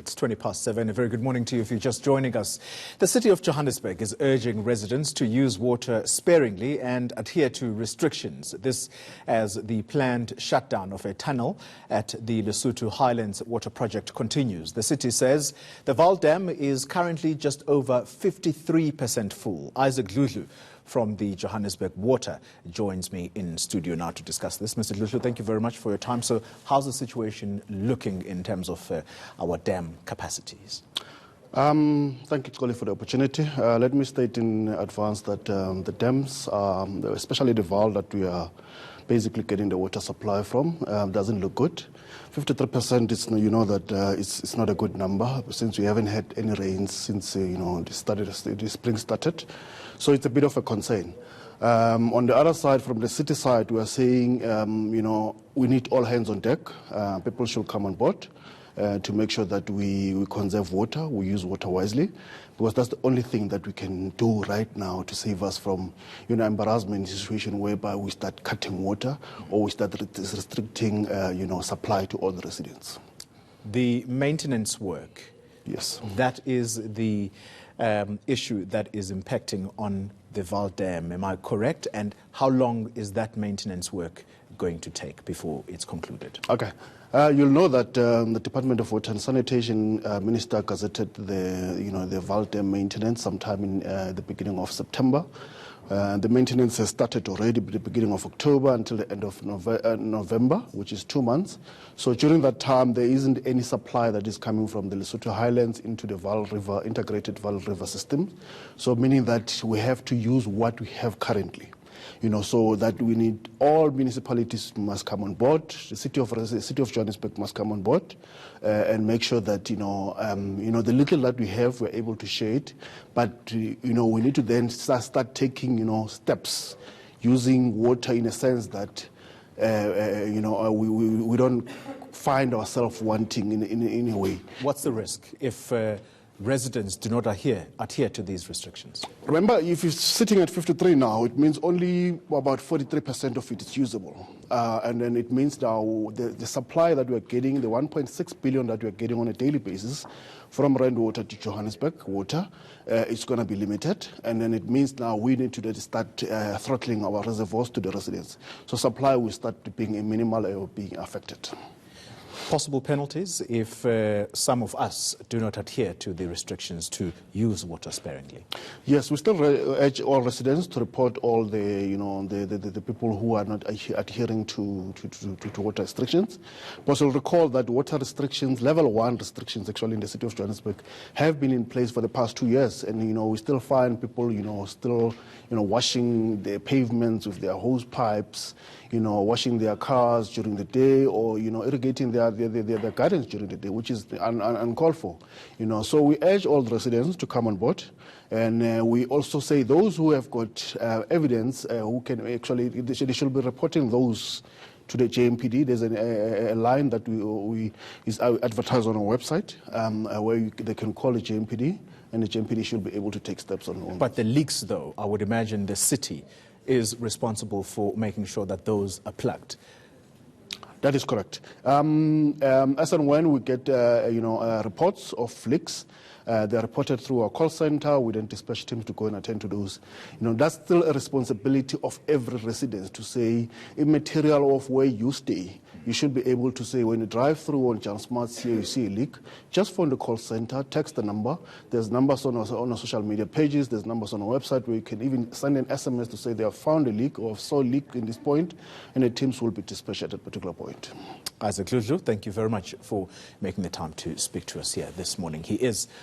It's 7:20. A very good morning to you if you're just joining us. The City of Johannesburg is urging residents to use water sparingly and adhere to restrictions. This as the planned shutdown of a tunnel at the Lesotho Highlands Water Project continues. The city says the Vaal Dam is currently just over 53% full. Dhludhlu from the Johannesburg Water joins me in studio now to discuss this. Mr. Dhludhlu, thank you very much for your time. So how's the situation looking in terms of our dam capacities? Thank you, Colin, for the opportunity. Let me state in advance that the dams, especially the Vaal that we are basically getting the water supply from, doesn't look good. 53% is, you know, that it's not a good number since we haven't had any rains since the spring started. So it's a bit of a concern. On the other side, from the city side, we are saying, we need all hands on deck. People should come on board to make sure that we conserve water, we use water wisely, because that's the only thing that we can do right now to save us from, embarrassment in a situation whereby we start cutting water or we start restricting, supply to all the residents. The maintenance work. Yes. That is the issue that is impacting on the Vaal Dam. Am I correct? And how long is that maintenance work going to take before it's concluded? Okay. You'll know that the Department of Water and Sanitation Minister gazetted the Vaal Dam maintenance sometime in the beginning of September. The maintenance has started already at the beginning of October until the end of November, which is 2 months. So during that time, there isn't any supply that is coming from the Lesotho Highlands into the Vaal River, integrated Vaal River system. So meaning that we have to use what we have currently. So that we need all municipalities must come on board. The City of Johannesburg must come on board and make sure that the little that we have, we're able to share it. But we need to then start taking steps using water in a sense that we don't find ourselves wanting in a way. What's the risk if residents do not adhere to these restrictions? Remember, if you're sitting at 53 now, it means only about 43% of it is usable. And then it means now the supply that we're getting, the 1.6 billion that we're getting on a daily basis from Rand Water to Johannesburg Water, is going to be limited. And then it means now we need to start throttling our reservoirs to the residents. So supply will start being minimal or being affected. Possible penalties if some of us do not adhere to the restrictions to use water sparingly? Yes, we still urge all residents to report all the people who are not adhering to water restrictions. But you'll recall that water restrictions, level 1 restrictions actually in the City of Johannesburg, have been in place for the past 2 years. And, we still find people, still, washing their pavements with their hose pipes, washing their cars during the day or, irrigating their gardens during the day, which is uncalled for. So we urge all the residents to come on board. And we also say those who have got evidence who can actually, they should be reporting those to the JMPD. There's a line that we is advertised on our website where they can call the JMPD, and the JMPD should be able to take steps on. But the leaks, though, I would imagine the city is responsible for making sure that those are plugged. That is correct. As and when we get reports of leaks, they're reported through our call center. We then dispatch teams to go and attend to those. That's still a responsibility of every resident to say, immaterial of where you stay, you should be able to say when you drive through on Jan Smart's here, you see a leak, just phone the call center, text the number. There's numbers on our social media pages. There's numbers on our website where you can even send an SMS to say they have found a leak or saw a leak in this point, and the teams will be dispatched at a particular point. Dhludhlu, thank you very much for making the time to speak to us here this morning. He is